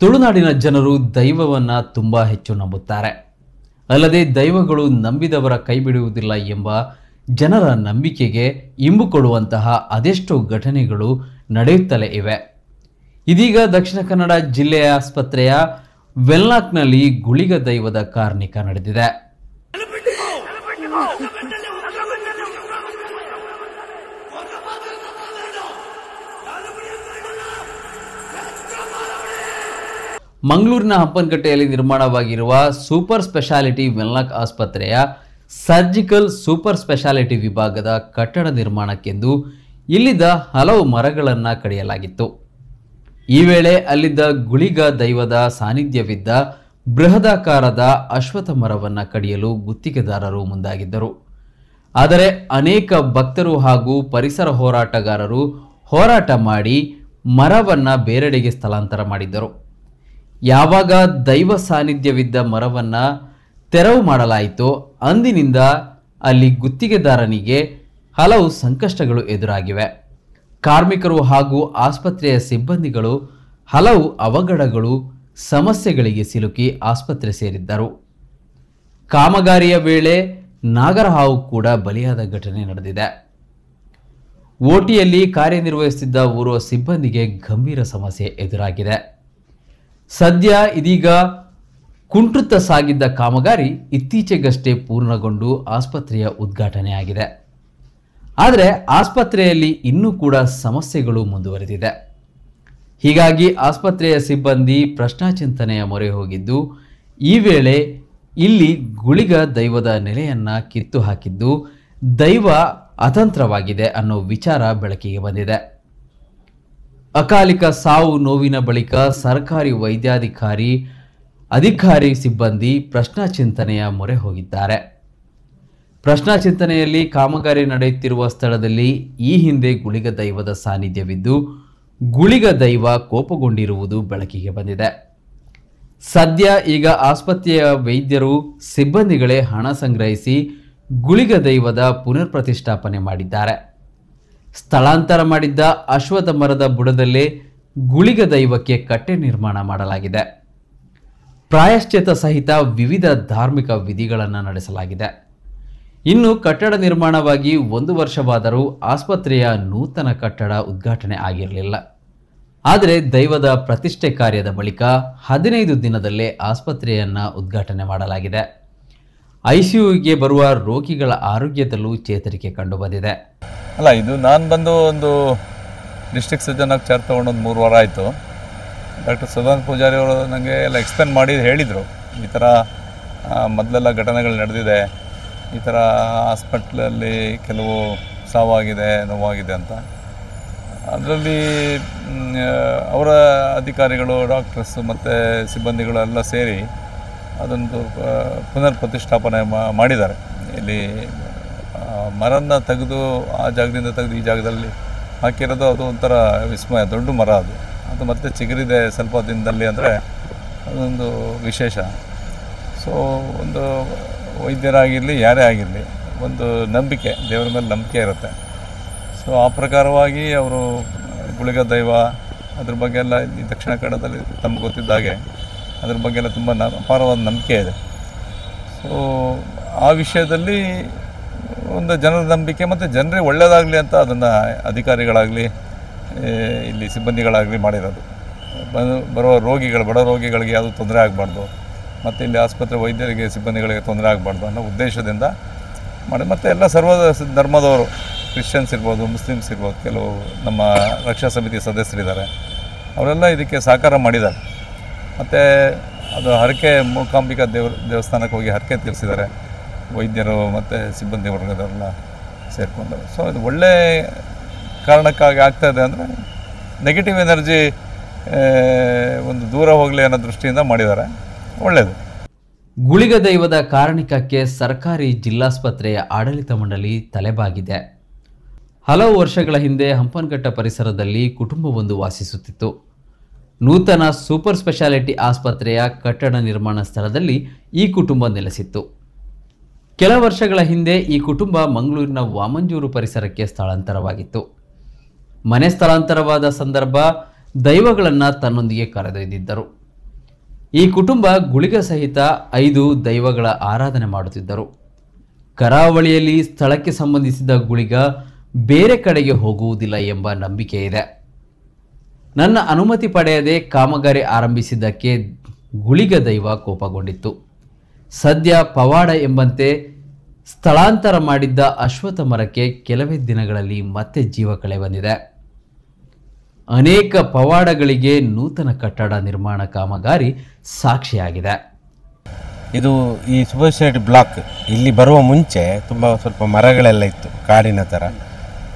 ತುಳುನಾಡಿನ ಜನರು ದೈವವನ್ನು ತುಂಬ ಹೆಚ್ಚು ನಂಬುತ್ತಾರೆ. ಅಲ್ಲದೆ ದೈವಗಳು ನಂಬಿದವರ ಕೈ ಬಿಡುವುದಿಲ್ಲ ಎಂಬ ಜನರ ನಂಬಿಕೆಗೆ ಇಂಬು ಕೊಡುವಂತಹ ಅದೆಷ್ಟೋ ಘಟನೆಗಳು ನಡೆಯುತ್ತಲೇ ಇವೆ. ಇದೀಗ ದಕ್ಷಿಣ ಕನ್ನಡ ಜಿಲ್ಲೆಯ ಆಸ್ಪತ್ರೆಯ ವೆನ್ಲಾಕ್ನಲ್ಲಿ ಗುಳಿಗ ದೈವದ ಕಾರ್ಣಿಕ ನಡೆದಿದೆ. ಮಂಗಳೂರಿನ ಹಂಪನಕಟ್ಟೆಯಲ್ಲಿ ನಿರ್ಮಾಣವಾಗಿರುವ ಸೂಪರ್ ಸ್ಪೆಷಾಲಿಟಿ ವೆನ್ಲಾಕ್ ಆಸ್ಪತ್ರೆಯ ಸರ್ಜಿಕಲ್ ಸೂಪರ್ ಸ್ಪೆಷಾಲಿಟಿ ವಿಭಾಗದ ಕಟ್ಟಡ ನಿರ್ಮಾಣಕ್ಕೆಂದು ಇಲ್ಲಿದ್ದ ಹಲವು ಮರಗಳನ್ನು ಕಡಿಯಲಾಗಿತ್ತು. ಈ ವೇಳೆ ಅಲ್ಲಿದ್ದ ಗುಳಿಗ ದೈವದ ಸಾನ್ನಿಧ್ಯವಿದ್ದ ಬೃಹದಾಕಾರದ ಅಶ್ವತ್ಥ ಮರವನ್ನು ಕಡಿಯಲು ಗುತ್ತಿಗೆದಾರರು ಮುಂದಾಗಿದ್ದರು. ಆದರೆ ಅನೇಕ ಭಕ್ತರು ಹಾಗೂ ಪರಿಸರ ಹೋರಾಟಗಾರರು ಹೋರಾಟ ಮಾಡಿ ಮರವನ್ನು ಬೇರೆಡೆಗೆ ಸ್ಥಳಾಂತರ ಮಾಡಿದ್ದರು. ಯಾವಾಗ ದೈವ ಸಾನ್ನಿಧ್ಯವಿದ್ದ ಮರವನ್ನು ತೆರವು ಮಾಡಲಾಯಿತೋ ಅಂದಿನಿಂದ ಅಲ್ಲಿ ಗುತ್ತಿಗೆದಾರನಿಗೆ ಹಲವು ಸಂಕಷ್ಟಗಳು ಎದುರಾಗಿವೆ. ಕಾರ್ಮಿಕರು ಹಾಗೂ ಆಸ್ಪತ್ರೆಯ ಸಿಬ್ಬಂದಿಗಳು ಹಲವು ಅವಘಡಗಳು ಸಮಸ್ಯೆಗಳಿಗೆ ಸಿಲುಕಿ ಆಸ್ಪತ್ರೆ ಸೇರಿದ್ದರು. ಕಾಮಗಾರಿಯ ವೇಳೆ ನಾಗರಹಾವು ಕೂಡ ಬಲಿಯಾದ ಘಟನೆ ನಡೆದಿದೆ. ಓಟಿಯಲ್ಲಿ ಕಾರ್ಯನಿರ್ವಹಿಸುತ್ತಿದ್ದ ಓರ್ವ ಸಿಬ್ಬಂದಿಗೆ ಗಂಭೀರ ಸಮಸ್ಯೆ ಎದುರಾಗಿದೆ. ಸದ್ಯ ಇದೀಗ ಕುಂಟುತ್ತಾ ಸಾಗಿದ್ದ ಕಾಮಗಾರಿ ಇತ್ತೀಚೆಗಷ್ಟೇ ಪೂರ್ಣಗೊಂಡು ಆಸ್ಪತ್ರೆಯ ಉದ್ಘಾಟನೆಯಾಗಿದೆ. ಆದರೆ ಆಸ್ಪತ್ರೆಯಲ್ಲಿ ಇನ್ನೂ ಕೂಡ ಸಮಸ್ಯೆಗಳು ಮುಂದುವರೆದಿದೆ. ಹೀಗಾಗಿ ಆಸ್ಪತ್ರೆಯ ಸಿಬ್ಬಂದಿ ಪ್ರಶ್ನಾಚಿಂತನೆಯ ಮೊರೆ ಹೋಗಿದ್ದು, ಈ ವೇಳೆ ಇಲ್ಲಿ ಗುಳಿಗ ದೈವದ ನೆಲೆಯನ್ನು ಕಿತ್ತು ಹಾಕಿದ್ದು ದೈವ ಅತಂತ್ರವಾಗಿದೆ ಅನ್ನೋ ವಿಚಾರ ಬೆಳಕಿಗೆ ಬಂದಿದೆ. ಅಕಾಲಿಕ ಸಾವು ನೋವಿನ ಬಳಿಕ ಸರ್ಕಾರಿ ಅಧಿಕಾರಿ ಸಿಬ್ಬಂದಿ ಪ್ರಶ್ನಾಚಿಂತನೆಯ ಮೊರೆ ಹೋಗಿದ್ದಾರೆ. ಪ್ರಶ್ನಾಚಿಂತನೆಯಲ್ಲಿ ಕಾಮಗಾರಿ ನಡೆಯುತ್ತಿರುವ ಸ್ಥಳದಲ್ಲಿ ಈ ಹಿಂದೆ ಗುಳಿಗ ದೈವದ ಸಾನ್ನಿಧ್ಯವಿದ್ದು ಗುಳಿಗ ದೈವ ಕೋಪಗೊಂಡಿರುವುದು ಬೆಳಕಿಗೆ ಬಂದಿದೆ. ಸದ್ಯ ಈಗ ಆಸ್ಪತ್ರೆಯ ವೈದ್ಯರು ಸಿಬ್ಬಂದಿಗಳೇ ಹಣ ಸಂಗ್ರಹಿಸಿ ಗುಳಿಗ ದೈವದ ಪುನರ್ ಪ್ರತಿಷ್ಠಾಪನೆ ಮಾಡಿದ್ದಾರೆ. ಸ್ಥಳಾಂತರ ಮಾಡಿದ್ದ ಅಶ್ವತ್ಥ ಮರದ ಬುಡದಲ್ಲೇ ಗುಳಿಗ ದೈವಕ್ಕೆ ಕಟ್ಟೆ ನಿರ್ಮಾಣ ಮಾಡಲಾಗಿದೆ. ಪ್ರಾಯಶ್ಚಿತ್ತ ಸಹಿತ ವಿವಿಧ ಧಾರ್ಮಿಕ ವಿಧಿಗಳನ್ನು ನಡೆಸಲಾಗಿದೆ. ಇನ್ನು ಕಟ್ಟಡ ನಿರ್ಮಾಣವಾಗಿ 1 ವರ್ಷವಾದರೂ ಆಸ್ಪತ್ರೆಯ ನೂತನ ಕಟ್ಟಡ ಉದ್ಘಾಟನೆ ಆಗಿರಲಿಲ್ಲ. ಆದರೆ ದೈವದ ಪ್ರತಿಷ್ಠೆ ಕಾರ್ಯದ ಬಳಿಕ 15 ದಿನದಲ್ಲೇ ಆಸ್ಪತ್ರೆಯನ್ನು ಉದ್ಘಾಟನೆ ಮಾಡಲಾಗಿದೆ. ಐಸಿಯುಗೆ ಬರುವ ರೋಗಿಗಳ ಆರೋಗ್ಯದಲ್ಲೂ ಚೇತರಿಕೆ ಕಂಡುಬಂದಿದೆ. ಅಲ್ಲ, ಇದು ನಾನು ಬಂದು ಒಂದು ಡಿಸ್ಟ್ರಿಕ್ಟ್ ಸರ್ಜನ್ ಆಗಿ ಚಾರ್ಜ್ ತೊಗೊಂಡು 3 ವಾರ ಆಯಿತು. ಡಾಕ್ಟರ್ ಸದಾನಂದ ಪೂಜಾರಿ ಅವರು ನನಗೆ ಎಲ್ಲ ಎಕ್ಸ್ಪ್ಲೇನ್ ಮಾಡಿ ಹೇಳಿದರು, ಈ ಥರ ಮೊದಲೆಲ್ಲ ಘಟನೆಗಳು ನಡೆದಿದೆ, ಈ ಥರ ಹಾಸ್ಪಿಟ್ಲಲ್ಲಿ ಕೆಲವು ಸಾವಾಗಿದೆ, ನೋವಾಗಿದೆ ಅಂತ. ಅದರಲ್ಲಿ ಅವರ ಅಧಿಕಾರಿಗಳು, ಡಾಕ್ಟರ್ಸ್ ಮತ್ತು ಸಿಬ್ಬಂದಿಗಳು ಎಲ್ಲ ಸೇರಿ ಅದೊಂದು ಪುನರ್ ಪ್ರತಿಷ್ಠಾಪನೆ ಮಾಡಿದ್ದಾರೆ. ಇಲ್ಲಿ ಮರನ್ನ ತೆಗೆದು ಆ ಜಾಗದಿಂದ ತೆಗೆದು ಈ ಜಾಗದಲ್ಲಿ ಹಾಕಿರೋದು ಅದು ಒಂಥರ ವಿಸ್ಮಯ. ದೊಡ್ಡ ಮರ ಅದು ಮತ್ತೆ ಚಿಗುರಿದೆ ಸ್ವಲ್ಪ ದಿನದಲ್ಲಿ ಅಂದರೆ ಅದೊಂದು ವಿಶೇಷ. ಸೊ ಒಂದು ವೈದ್ಯರಾಗಿರಲಿ ಯಾರೇ ಆಗಿರಲಿ ಒಂದು ನಂಬಿಕೆ, ದೇವರ ಮೇಲೆ ನಂಬಿಕೆ ಇರುತ್ತೆ. ಸೊ ಆ ಪ್ರಕಾರವಾಗಿ ಅವರು ಗುಳಿಗ ದೈವ ಅದ್ರ ಬಗ್ಗೆ ಎಲ್ಲ ಈ ದಕ್ಷಿಣ ಕನ್ನಡದಲ್ಲಿ ತಮ್ಗೆ ಗೊತ್ತಿದ್ದ ಹಾಗೆ ಅದ್ರ ಬಗ್ಗೆ ಎಲ್ಲ ತುಂಬ ಅಪಾರವಾದ ನಂಬಿಕೆ ಇದೆ. ಸೊ ಆ ವಿಷಯದಲ್ಲಿ ಒಂದು ಜನರ ನಂಬಿಕೆ ಮತ್ತು ಜನರಿಗೆ ಒಳ್ಳೆಯದಾಗಲಿ ಅಂತ ಅದನ್ನು ಅಧಿಕಾರಿಗಳಾಗಲಿ ಇಲ್ಲಿ ಸಿಬ್ಬಂದಿಗಳಾಗಲಿ ಮಾಡಿರೋದು. ಬರುವ ಬಡ ರೋಗಿಗಳಿಗೆ ಯಾವುದೂ ತೊಂದರೆ ಆಗಬಾರ್ದು, ಮತ್ತು ಇಲ್ಲಿ ಆಸ್ಪತ್ರೆ ವೈದ್ಯರಿಗೆ ಸಿಬ್ಬಂದಿಗಳಿಗೆ ತೊಂದರೆ ಆಗಬಾರ್ದು ಅನ್ನೋ ಉದ್ದೇಶದಿಂದ ಮಾಡಿ. ಮತ್ತು ಎಲ್ಲ ಸರ್ವ ಧರ್ಮದವರು, ಕ್ರಿಶ್ಚಿಯನ್ಸ್ ಇರ್ಬೋದು, ಮುಸ್ಲಿಮ್ಸ್ ಇರ್ಬೋದು, ಕೆಲವು ನಮ್ಮ ರಕ್ಷಾ ಸಮಿತಿ ಸದಸ್ಯರಿದ್ದಾರೆ, ಅವರೆಲ್ಲ ಇದಕ್ಕೆ ಸಹಕಾರ ಮಾಡಿದ್ದಾರೆ. ಮತ್ತು ಅದು ಹರಕೆ ಮೂಕಾಂಬಿಕಾ ದೇವಸ್ಥಾನಕ್ಕೆ ಹೋಗಿ ಹರಕೆ ತೀರಿಸಿದ್ದಾರೆ ವೈದ್ಯರು ಮತ್ತು ಸಿಬ್ಬಂದಿ ವರ್ಗದವರೆಲ್ಲ ಸೇರಿಕೊಂಡು. ಸೊ ಇದು ಒಳ್ಳೆ ಕಾರಣಕ್ಕಾಗಿ ಆಗ್ತಾಯಿದೆ ಅಂದರೆ ನೆಗೆಟಿವ್ ಎನರ್ಜಿ ಒಂದು ದೂರ ಹೋಗಲಿ ಅನ್ನೋ ದೃಷ್ಟಿಯಿಂದ ಮಾಡಿದ್ದಾರೆ. ಒಳ್ಳೆಯದು. ಗುಳಿಗ ದೈವದ ಕಾರಣಿಕಕ್ಕೆ ಸರ್ಕಾರಿ ಜಿಲ್ಲಾಸ್ಪತ್ರೆಯ ಆಡಳಿತ ಮಂಡಳಿ ತಲೆಬಾಗಿದೆ. ಹಲವು ವರ್ಷಗಳ ಹಿಂದೆ ಹಂಪನಕಟ್ಟ ಪರಿಸರದಲ್ಲಿ ಕುಟುಂಬವೊಂದು ವಾಸಿಸುತ್ತಿತ್ತು. ನೂತನ ಸೂಪರ್ ಸ್ಪೆಷಾಲಿಟಿ ಆಸ್ಪತ್ರೆಯ ಕಟ್ಟಡ ನಿರ್ಮಾಣ ಸ್ಥಳದಲ್ಲಿ ಈ ಕುಟುಂಬ ನೆಲೆಸಿತ್ತು. ಕೆಲ ವರ್ಷಗಳ ಹಿಂದೆ ಈ ಕುಟುಂಬ ಮಂಗಳೂರಿನ ವಾಮಂಜೂರು ಪರಿಸರಕ್ಕೆ ಸ್ಥಳಾಂತರವಾಗಿತ್ತು. ಮನೆ ಸ್ಥಳಾಂತರವಾದ ಸಂದರ್ಭ ದೈವಗಳನ್ನು ತನ್ನೊಂದಿಗೆ ಕರೆದೊಯ್ದಿದ್ದರು. ಈ ಕುಟುಂಬ ಗುಳಿಗ ಸಹಿತ 5 ದೈವಗಳ ಆರಾಧನೆ ಮಾಡುತ್ತಿದ್ದರು. ಕರಾವಳಿಯಲ್ಲಿ ಸ್ಥಳಕ್ಕೆ ಸಂಬಂಧಿಸಿದ ಗುಳಿಗ ಬೇರೆ ಕಡೆಗೆ ಹೋಗುವುದಿಲ್ಲ ಎಂಬ ನಂಬಿಕೆ ಇದೆ. ನನ್ನ ಅನುಮತಿ ಪಡೆಯದೆ ಕಾಮಗಾರಿ ಆರಂಭಿಸಿದ್ದಕ್ಕೆ ಗುಳಿಗ ದೈವ ಕೋಪಗೊಂಡಿತ್ತು. ಸದ್ಯ ಪವಾಡ ಎಂಬಂತೆ ಸ್ಥಳಾಂತರ ಮಾಡಿದ್ದ ಅಶ್ವತ್ಥ ಮರಕ್ಕೆ ಕೆಲವೇ ದಿನಗಳಲ್ಲಿ ಮತ್ತೆ ಜೀವ ಕಳೆ ಬಂದಿದೆ. ಅನೇಕ ಪವಾಡಗಳಿಗೆ ನೂತನ ಕಟ್ಟಡ ನಿರ್ಮಾಣ ಕಾಮಗಾರಿ ಸಾಕ್ಷಿಯಾಗಿದೆ. ಇದು ಈ ಸುಭಾಷ್ ಬ್ಲಾಕ್ ಇಲ್ಲಿ ಬರುವ ಮುಂಚೆ ತುಂಬ ಸ್ವಲ್ಪ ಮರಗಳೆಲ್ಲ ಇತ್ತು, ಕಾಡಿನ ಥರ.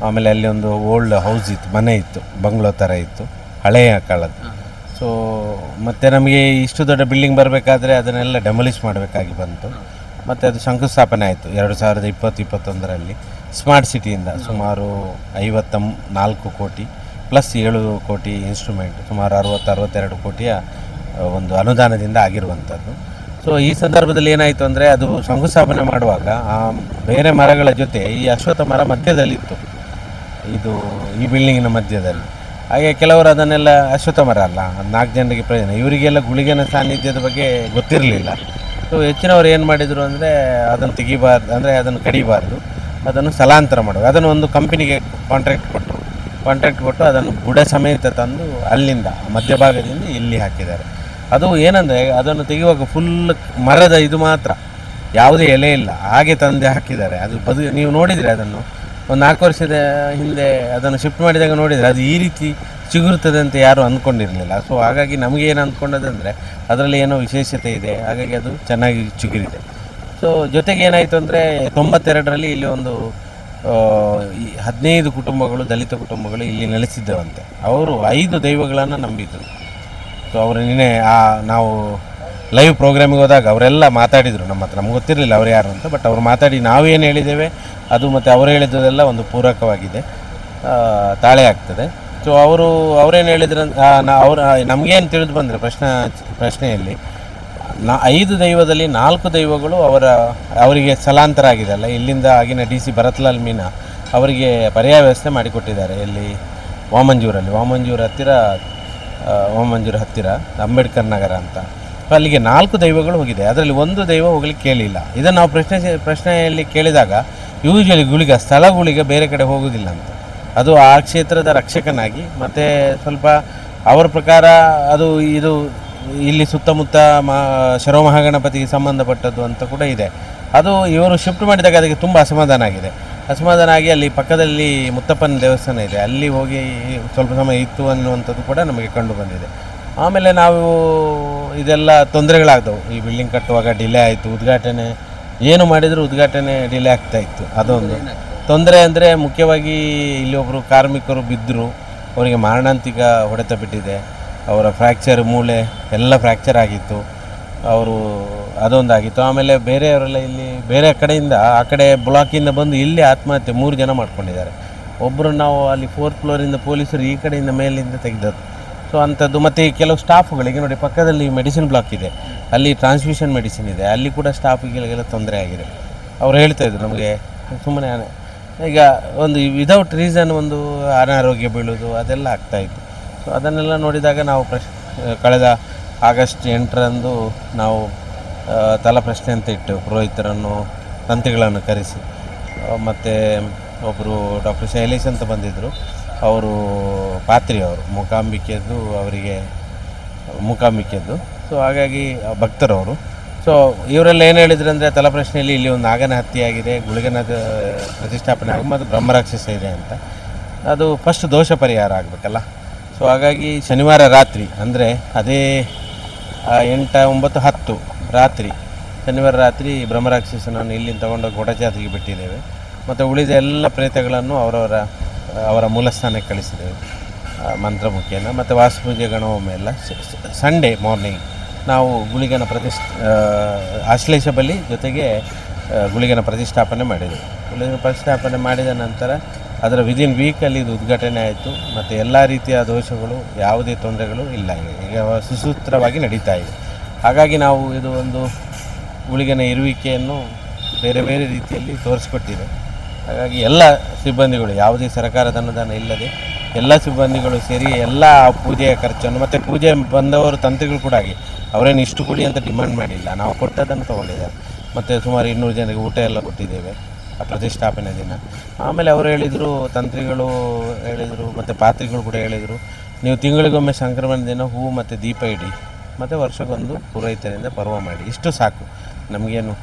ಆಮೇಲೆ ಅಲ್ಲಿ ಒಂದು ಓಲ್ಡ್ ಹೌಸ್ ಇತ್ತು, ಮನೆ ಇತ್ತು, ಬಂಗ್ಲೋ ಥರ ಇತ್ತು, ಹಳೆಯ ಕಾಲದ್ದು. ಸೊ ಮತ್ತು ನಮಗೆ ಇಷ್ಟು ದೊಡ್ಡ ಬಿಲ್ಡಿಂಗ್ ಬರಬೇಕಾದ್ರೆ ಅದನ್ನೆಲ್ಲ ಡೆಮೊಲಿಷ್ ಮಾಡಬೇಕಾಗಿ ಬಂತು. ಮತ್ತು ಅದು ಶಂಕುಸ್ಥಾಪನೆ ಆಯಿತು 2020-21ರಲ್ಲಿ ಸ್ಮಾರ್ಟ್ ಸಿಟಿಯಿಂದ ಸುಮಾರು 54 ಕೋಟಿ ಪ್ಲಸ್ 7 ಕೋಟಿ ಇನ್ಸ್ಟ್ರೂಮೆಂಟ್, ಸುಮಾರು 60-62 ಕೋಟಿಯ ಒಂದು ಅನುದಾನದಿಂದ ಆಗಿರುವಂಥದ್ದು. ಸೊ ಈ ಸಂದರ್ಭದಲ್ಲಿ ಏನಾಯಿತು ಅಂದರೆ, ಅದು ಶಂಕುಸ್ಥಾಪನೆ ಮಾಡುವಾಗ ಆ ಬೇರೆ ಮರಗಳ ಜೊತೆ ಈ ಅಶ್ವತ್ಥ ಮರ ಮಧ್ಯದಲ್ಲಿತ್ತು, ಇದು ಈ ಬಿಲ್ಡಿಂಗಿನ ಮಧ್ಯದಲ್ಲಿ. ಹಾಗೆ ಕೆಲವರು ಅದನ್ನೆಲ್ಲ ಅಶ್ವತ್ಥ ಮರ ಅಲ್ಲ, 4 ಜನರಿಗೆ ಪ್ರಯೋಜನ, ಇವರಿಗೆಲ್ಲ ಗುಳಿಗೆನ ಸಾನ್ನಿಧ್ಯದ ಬಗ್ಗೆ ಗೊತ್ತಿರಲಿಲ್ಲ. ಸೊ ಹೆಚ್ಚಿನವರು ಏನು ಮಾಡಿದರು ಅಂದರೆ, ಅದನ್ನು ತೆಗಿಬಾರ್ದು, ಅಂದರೆ ಅದನ್ನು ಕಡಿಬಾರ್ದು, ಅದನ್ನು ಸ್ಥಳಾಂತರ ಮಾಡುವ, ಅದನ್ನು ಒಂದು ಕಂಪನಿಗೆ ಕಾಂಟ್ರಾಕ್ಟ್ ಕೊಟ್ಟು ಅದನ್ನು ಬುಡ ಸಮೇತ ತಂದು ಅಲ್ಲಿಂದ ಮಧ್ಯಭಾಗದಿಂದ ಇಲ್ಲಿ ಹಾಕಿದ್ದಾರೆ. ಅದು ಏನಂದರೆ, ಅದನ್ನು ತೆಗೆಯುವಾಗ ಫುಲ್ ಮರದ ಇದು ಮಾತ್ರ, ಯಾವುದೇ ಎಲೆ ಇಲ್ಲ, ಹಾಗೆ ತಂದೆ ಹಾಕಿದ್ದಾರೆ. ಅದು ನೀವು ನೋಡಿದರೆ ಅದನ್ನು ಒಂದು 4 ವರ್ಷದ ಹಿಂದೆ ಅದನ್ನು ಶಿಫ್ಟ್ ಮಾಡಿದಾಗ ನೋಡಿದರೆ ಅದು ಈ ರೀತಿ ಚಿಗುರುತ್ತದೆ ಅಂತ ಯಾರೂ ಅಂದ್ಕೊಂಡಿರಲಿಲ್ಲ. ಸೊ ಹಾಗಾಗಿ ನಮಗೇನು ಅಂದ್ಕೊಂಡದಂದರೆ ಅದರಲ್ಲಿ ಏನೋ ವಿಶೇಷತೆ ಇದೆ, ಹಾಗಾಗಿ ಅದು ಚೆನ್ನಾಗಿ ಚಿಗುರಿದೆ. ಸೊ ಜೊತೆಗೆ ಏನಾಯಿತು ಅಂದರೆ, 92ರಲ್ಲಿ ಇಲ್ಲಿ ಒಂದು 15 ಕುಟುಂಬಗಳು, ದಲಿತ ಕುಟುಂಬಗಳು ಇಲ್ಲಿ ನೆಲೆಸಿದ್ದವಂತೆ. ಅವರು 5 ದೈವಗಳನ್ನು ನಂಬಿದ್ರು. ಸೊ ಅವರು ನಿನ್ನೆ ನಾವು ಲೈವ್ ಪ್ರೋಗ್ರಾಮಿಗೆ ಹೋದಾಗ ಅವರೆಲ್ಲ ಮಾತಾಡಿದರು ನಮ್ಮ ಹತ್ರ. ನಮ್ಗೆ ಗೊತ್ತಿರಲಿಲ್ಲ ಅವ್ರು ಯಾರು ಅಂತ, ಬಟ್ ಅವ್ರು ಮಾತಾಡಿ ನಾವೇನು ಹೇಳಿದ್ದೇವೆ ಅದು ಮತ್ತು ಅವರು ಹೇಳಿದ್ದೆಲ್ಲ ಒಂದು ಪೂರಕವಾಗಿದೆ, ತಾಳೆ ಆಗ್ತದೆ. ಸೊ ಅವರೇನು ಹೇಳಿದ್ರು, ನಮಗೇನು ತಿಳಿದು ಬಂದರೆ ಪ್ರಶ್ನೆಯಲ್ಲಿ 5 ದೈವದಲ್ಲಿ 4 ದೈವಗಳು ಅವರಿಗೆ ಸ್ಥಳಾಂತರ ಆಗಿದೆ ಅಲ್ಲ, ಇಲ್ಲಿಂದ ಆಗಿನ DC ಭರತ್ಲಾಲ್ ಮೀನಾ ಅವರಿಗೆ ಪರ್ಯಾಯ ವ್ಯವಸ್ಥೆ ಮಾಡಿಕೊಟ್ಟಿದ್ದಾರೆ. ಇಲ್ಲಿ ವಾಮಂಜೂರು ಹತ್ತಿರ ಅಂಬೇಡ್ಕರ್ ನಗರ ಅಂತ. ಅಲ್ಲಿಗೆ 4 ದೈವಗಳು ಹೋಗಿದೆ, ಅದರಲ್ಲಿ 1 ದೈವ ಹೋಗ್ಲಿಕ್ಕೆ ಕೇಳಿಲ್ಲ. ಇದನ್ನು ನಾವು ಪ್ರಶ್ನೆಯಲ್ಲಿ ಕೇಳಿದಾಗ ಯೂಶಲಿ ಸ್ಥಳ ಗುಳಿಗ ಬೇರೆ ಕಡೆ ಹೋಗೋದಿಲ್ಲ ಅಂತ, ಅದು ಆ ಕ್ಷೇತ್ರದ ರಕ್ಷಕನಾಗಿ, ಮತ್ತು ಸ್ವಲ್ಪ ಅವರ ಪ್ರಕಾರ ಇದು ಇಲ್ಲಿ ಸುತ್ತಮುತ್ತ ಶರಮಹಾಗಣಪತಿಗೆ ಸಂಬಂಧಪಟ್ಟದ್ದು ಅಂತ ಕೂಡ ಇದೆ. ಅದು ಇವರು ಶಿಫ್ಟ್ ಮಾಡಿದಾಗ ಅದಕ್ಕೆ ತುಂಬ ಅಸಮಾಧಾನ ಆಗಿ ಅಲ್ಲಿ ಪಕ್ಕದಲ್ಲಿ ಮುತ್ತಪ್ಪನ ದೇವಸ್ಥಾನ ಇದೆ, ಅಲ್ಲಿ ಹೋಗಿ ಸ್ವಲ್ಪ ಸಮಯ ಇತ್ತು ಅನ್ನುವಂಥದ್ದು ಕೂಡ ನಮಗೆ ಕಂಡು ಬಂದಿದೆ. ಆಮೇಲೆ ನಾವು ಇದೆಲ್ಲ ತೊಂದರೆಗಳಾಗ್ತವೆ, ಈ ಬಿಲ್ಡಿಂಗ್ ಕಟ್ಟುವಾಗ ಡಿಲೇ ಆಯಿತು, ಉದ್ಘಾಟನೆ ಏನು ಮಾಡಿದರೂ ಉದ್ಘಾಟನೆ ಡಿಲೇ ಆಗ್ತಾಯಿತ್ತು. ಅದೊಂದು ತೊಂದರೆ. ಅಂದರೆ ಮುಖ್ಯವಾಗಿ ಇಲ್ಲಿ ಒಬ್ಬರು ಕಾರ್ಮಿಕರು ಬಿದ್ದರು, ಅವರಿಗೆ ಮಾರಣಾಂತಿಕ ಹೊಡೆತ ಬಿಟ್ಟಿದೆ, ಅವರ ಫ್ರ್ಯಾಕ್ಚರ್ ಮೂಳೆ ಎಲ್ಲ ಫ್ರ್ಯಾಕ್ಚರ್ ಆಗಿತ್ತು, ಅದೊಂದಾಗಿತ್ತು. ಆಮೇಲೆ ಬೇರೆಯವರೆಲ್ಲ ಇಲ್ಲಿ ಬೇರೆ ಕಡೆಯಿಂದ ಆ ಕಡೆ ಬ್ಲಾಕಿಂದ ಬಂದು ಇಲ್ಲಿ ಆತ್ಮಹತ್ಯೆ 3 ಜನ ಮಾಡ್ಕೊಂಡಿದ್ದಾರೆ. ಒಬ್ಬರು ನಾವು ಅಲ್ಲಿ 4th ಫ್ಲೋರಿಂದ ಪೊಲೀಸರು ಈ ಕಡೆಯಿಂದ ಮೇಲಿಂದ ತೆಗೆದದ್ದು. ಸೊ ಅಂಥದ್ದು. ಮತ್ತು ಕೆಲವು ಸ್ಟಾಫುಗಳಿಗೆ ನೋಡಿ, ಪಕ್ಕದಲ್ಲಿ ಮೆಡಿಸಿನ್ ಬ್ಲಾಕ್ ಇದೆ, ಅಲ್ಲಿ ಟ್ರಾನ್ಸ್ಮಿಷನ್ ಮೆಡಿಸಿನ್ ಇದೆ, ಅಲ್ಲಿ ಕೂಡ ಸ್ಟಾಫಿಗೆಲ್ಲ ತೊಂದರೆ ಆಗಿದೆ. ಅವ್ರು ಹೇಳ್ತಾಯಿದ್ರು ನಮಗೆ, ಸುಮ್ಮನೆ ಈಗ ಒಂದು ವಿದೌಟ್ ರೀಸನ್ ಒಂದು ಅನಾರೋಗ್ಯ ಬೀಳೋದು ಅದೆಲ್ಲ ಆಗ್ತಾಯಿತ್ತು. ಸೊ ಅದನ್ನೆಲ್ಲ ನೋಡಿದಾಗ ನಾವು ಕಳೆದ ಆಗಸ್ಟ್ 8ರಂದು ನಾವು ತಲಪ್ರಶ್ನೆ ಅಂತ ಇಟ್ಟು ಪುರೋಹಿತರನ್ನು, ತಂತ್ರಿಗಳನ್ನು ಕರೆಸಿ, ಮತ್ತು ಒಬ್ಬರು ಡಾಕ್ಟರ್ ಶೈಲೇಶ್ ಅಂತ ಬಂದಿದ್ದರು, ಅವರು ಪಾತ್ರಿಯವರು, ಮೂಕಾಂಬಿಕೆದ್ದು. ಸೊ ಹಾಗಾಗಿ ಭಕ್ತರವರು. ಸೊ ಇವರೆಲ್ಲ ಏನು ಹೇಳಿದ್ರು ಅಂದರೆ, ತಲಪ್ರಶ್ನೆಯಲ್ಲಿ ಇಲ್ಲಿ ಒಂದು ನಾಗನ ಹತ್ಯೆಯಾಗಿದೆ, ಗುಳಿಗನ ಪ್ರತಿಷ್ಠಾಪನೆ ಆಗಿ ಮತ್ತು ಬ್ರಹ್ಮರಾಕ್ಷಸ ಇದೆ ಅಂತ. ಅದು ಫಸ್ಟ್ ದೋಷ ಪರಿಹಾರ ಆಗಬೇಕಲ್ಲ. ಸೊ ಹಾಗಾಗಿ ಶನಿವಾರ ರಾತ್ರಿ, ಅಂದರೆ ಅದೇ 8, 9, 10 ರಾತ್ರಿ, ಶನಿವಾರ ರಾತ್ರಿ ಬ್ರಹ್ಮರಾಕ್ಷಸನನ್ನು ಇಲ್ಲಿಂದ ತಗೊಂಡೋಗಿ ಗೊಡಚಾತಿಗೆ ಬಿಟ್ಟಿದ್ದೇವೆ. ಮತ್ತು ಉಳಿದ ಎಲ್ಲ ಪ್ರೇತಗಳನ್ನು ಅವರ ಮೂಲಸ್ಥಾನಕ್ಕೆ ಕಳಿಸಿದ್ದೇವೆ ಮಂತ್ರ ಮುಖೇನ. ಮತ್ತು ವಾಸ್ತುಪೂಜೆ ಗಣಹೋಮ ಎಲ್ಲ ಸಂಡೇ ಮಾರ್ನಿಂಗ್ ನಾವು ಗುಳಿಗನ ಆಶ್ಲೇಷ ಬಲಿ ಜೊತೆಗೆ ಗುಳಿಗನ ಪ್ರತಿಷ್ಠಾಪನೆ ಮಾಡಿದೆವು. ಗುಳಿಗನ ಪ್ರತಿಷ್ಠಾಪನೆ ಮಾಡಿದ ನಂತರ ಅದರ ವಿದಿನ್ ವೀಕಲ್ಲಿ ಇದು ಉದ್ಘಾಟನೆ ಆಯಿತು. ಮತ್ತು ಎಲ್ಲ ರೀತಿಯ ದೋಷಗಳು, ಯಾವುದೇ ತೊಂದರೆಗಳು ಇಲ್ಲ, ಈಗ ಸುಸೂತ್ರವಾಗಿ ನಡೀತಾ ಇದೆ. ಹಾಗಾಗಿ ನಾವು ಇದು ಒಂದು ಗುಳಿಗನ ಇರುವಿಕೆಯನ್ನು ಬೇರೆ ಬೇರೆ ರೀತಿಯಲ್ಲಿ ತೋರಿಸ್ಕೊಟ್ಟಿದೆ. ಹಾಗಾಗಿ ಎಲ್ಲ ಸಿಬ್ಬಂದಿಗಳು ಯಾವುದೇ ಸರ್ಕಾರದ ಅನುದಾನ ಇಲ್ಲದೆ ಎಲ್ಲ ಸಿಬ್ಬಂದಿಗಳು ಸೇರಿ ಎಲ್ಲ ಪೂಜೆಯ ಖರ್ಚನ್ನು ಮತ್ತು ಪೂಜೆ ಬಂದವರು ತಂತ್ರಿಗಳು ಕೂಡ ಆಗಿ ಅವರೇನು ಇಷ್ಟು ಕೊಡಿ ಅಂತ ಡಿಮಾಂಡ್ ಮಾಡಿಲ್ಲ, ನಾವು ಕೊಟ್ಟದನ್ನು ತೊಗೊಂಡಿದ್ದಾರೆ. ಮತ್ತು ಸುಮಾರು 200 ಜನರಿಗೆ ಊಟ ಎಲ್ಲ ಕೊಟ್ಟಿದ್ದೇವೆ ಆ ಪ್ರತಿಷ್ಠಾಪನೆ ದಿನ. ಆಮೇಲೆ ಅವರು ಹೇಳಿದರು, ತಂತ್ರಿಗಳು ಹೇಳಿದರು ಮತ್ತು ಪಾತ್ರಿಗಳು ಕೂಡ ಹೇಳಿದರು, ನೀವು ತಿಂಗಳಿಗೊಮ್ಮೆ ಸಂಕ್ರಮಣ ದಿನ ಹೂವು ಮತ್ತು ದೀಪ ಇಡಿ ಮತ್ತು ವರ್ಷಕ್ಕೊಂದು ಪುರೋಹಿತರಿಂದ ಪರ್ವ ಮಾಡಿ, ಇಷ್ಟು ಸಾಕು, ನಮಗೇನು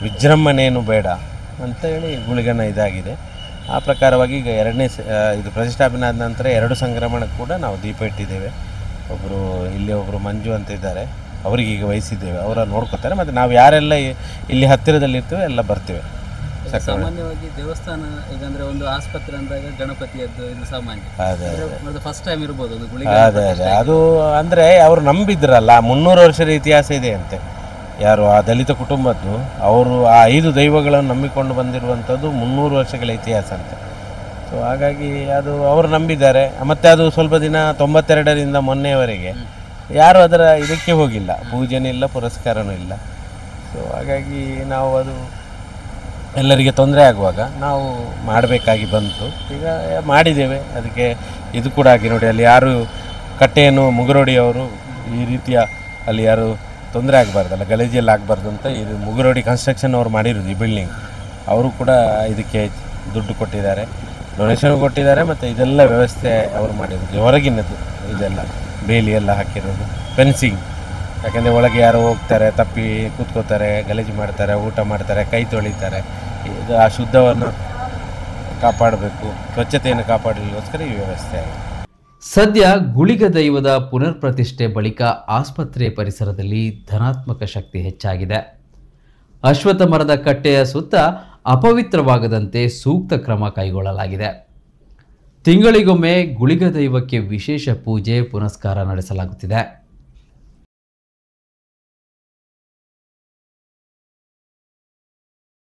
ವಿಜೃಂಭಣೆಯೇನು ಬೇಡ ಅಂತ ಹೇಳಿ ಗುಳಿಗನ ಇದಾಗಿದೆ. ಆ ಪ್ರಕಾರವಾಗಿ ಈಗ ಇದು ಪ್ರತಿಷ್ಠಾಪನೆ ಆದ ನಂತರ 2 ಸಂಕ್ರಮಣಕ್ಕೆ ಕೂಡ ನಾವು ದೀಪ ಇಟ್ಟಿದ್ದೇವೆ. ಒಬ್ಬರು ಮಂಜು ಅಂತ ಇದ್ದಾರೆ, ಅವರಿಗೆ ಈಗ ವಹಿಸಿದ್ದೇವೆ, ಅವರ ನೋಡ್ಕೋತಾರೆ. ಮತ್ತು ನಾವು ಯಾರೆಲ್ಲ ಇಲ್ಲಿ ಹತ್ತಿರದಲ್ಲಿರ್ತೇವೆ ಎಲ್ಲ ಬರ್ತೇವೆ. ಸಾಮಾನ್ಯವಾಗಿ ದೇವಸ್ಥಾನ ಈಗ ಅಂದ್ರೆ ಒಂದು ಆಸ್ಪತ್ರೆ ಅಂದಾಗ ಗಣಪತಿಯದ್ದು ಇದು ಸಾಮಾನ್ಯ, ಅದೇ ಫಸ್ಟ್ ಟೈಮ್ ಇರ್ಬೋದು ಅದು ಗುಳಿಗೆ. ಅದೇ ಅದು ಅಂದರೆ ಅವರು ನಂಬಿದ್ರಲ್ಲ, 300 ವರ್ಷದ ಇತಿಹಾಸ ಇದೆ ಅಂತೆ. ಯಾರು ಆ ದಲಿತ ಕುಟುಂಬದ್ದು, ಅವರು ಆ 5 ದೈವಗಳನ್ನು ನಂಬಿಕೊಂಡು ಬಂದಿರುವಂಥದ್ದು 300 ವರ್ಷಗಳ ಇತಿಹಾಸ ಅಂತೆ. ಸೊ ಹಾಗಾಗಿ ಅದು ಅವರು ನಂಬಿದ್ದಾರೆ. ಮತ್ತು ಅದು ಸ್ವಲ್ಪ ದಿನ 92ರಿಂದ ಮೊನ್ನೆಯವರೆಗೆ ಯಾರು ಅದರ ಇದಕ್ಕೆ ಹೋಗಿಲ್ಲ, ಪೂಜೆನೂ ಇಲ್ಲ, ಪುರಸ್ಕಾರನೂ ಇಲ್ಲ. ಸೊ ಹಾಗಾಗಿ ನಾವು ಅದು ಎಲ್ಲರಿಗೆ ತೊಂದರೆ ಆಗುವಾಗ ನಾವು ಮಾಡಬೇಕಾಗಿ ಬಂತು, ಈಗ ಮಾಡಿದ್ದೇವೆ. ಅದಕ್ಕೆ ಇದು ಕೂಡ ಆಗಿ ನೋಡಿ, ಅಲ್ಲಿ ಯಾರು ಕಟ್ಟೆಯನ್ನು ಮುಗುರೋಡಿಯವರು ಈ ರೀತಿಯ ಅಲ್ಲಿ ಯಾರು ತೊಂದರೆ ಆಗಬಾರ್ದಲ್ಲ, ಗಲೀಜೆಲ್ಲ ಆಗಬಾರ್ದು ಅಂತ ಇದು ಮುಗುರೋಡಿ ಕನ್ಸ್ಟ್ರಕ್ಷನ್ ಅವ್ರು ಮಾಡಿರೋದು ಈ ಬಿಲ್ಡಿಂಗ್. ಅವರು ಕೂಡ ಇದಕ್ಕೆ ದುಡ್ಡು ಕೊಟ್ಟಿದ್ದಾರೆ, ಡೊನೇಷನ್ ಕೊಟ್ಟಿದ್ದಾರೆ. ಮತ್ತು ಇದೆಲ್ಲ ವ್ಯವಸ್ಥೆ ಅವರು ಮಾಡಿರೋದು, ಹೊರಗಿನದ್ದು ಇದೆಲ್ಲ ಬೇಲಿ ಎಲ್ಲ ಹಾಕಿರೋದು, ಫೆನ್ಸಿಂಗ್. ಯಾಕೆಂದರೆ ಒಳಗೆ ಯಾರು ಹೋಗ್ತಾರೆ, ತಪ್ಪಿ ಕೂತ್ಕೋತಾರೆ, ಗಲೀಜು ಮಾಡ್ತಾರೆ, ಊಟ ಮಾಡ್ತಾರೆ, ಕೈ ತೊಳಿತಾರೆ. ಇದು ಆ ಶುದ್ಧವನ್ನು ಕಾಪಾಡಬೇಕು, ಸ್ವಚ್ಛತೆಯನ್ನು ಕಾಪಾಡಲಿಕ್ಕೋಸ್ಕರ ಈ ವ್ಯವಸ್ಥೆ ಆಗಿದೆ. ಸದ್ಯ ಗುಳಿಗ ದೈವದ ಪುನರ್ ಪ್ರತಿಷ್ಠೆ ಬಳಿಕ ಆಸ್ಪತ್ರೆ ಪರಿಸರದಲ್ಲಿ ಧನಾತ್ಮಕ ಶಕ್ತಿ ಹೆಚ್ಚಾಗಿದೆ. ಅಶ್ವತ್ಥ ಮರದ ಕಟ್ಟೆಯ ಸುತ್ತ ಅಪವಿತ್ರವಾಗದಂತೆ ಸೂಕ್ತ ಕ್ರಮ ಕೈಗೊಳ್ಳಲಾಗಿದೆ. ತಿಂಗಳಿಗೊಮ್ಮೆ ಗುಳಿಗ ದೈವಕ್ಕೆ ವಿಶೇಷ ಪೂಜೆ ಪುನಸ್ಕಾರ ನಡೆಸಲಾಗುತ್ತಿದೆ.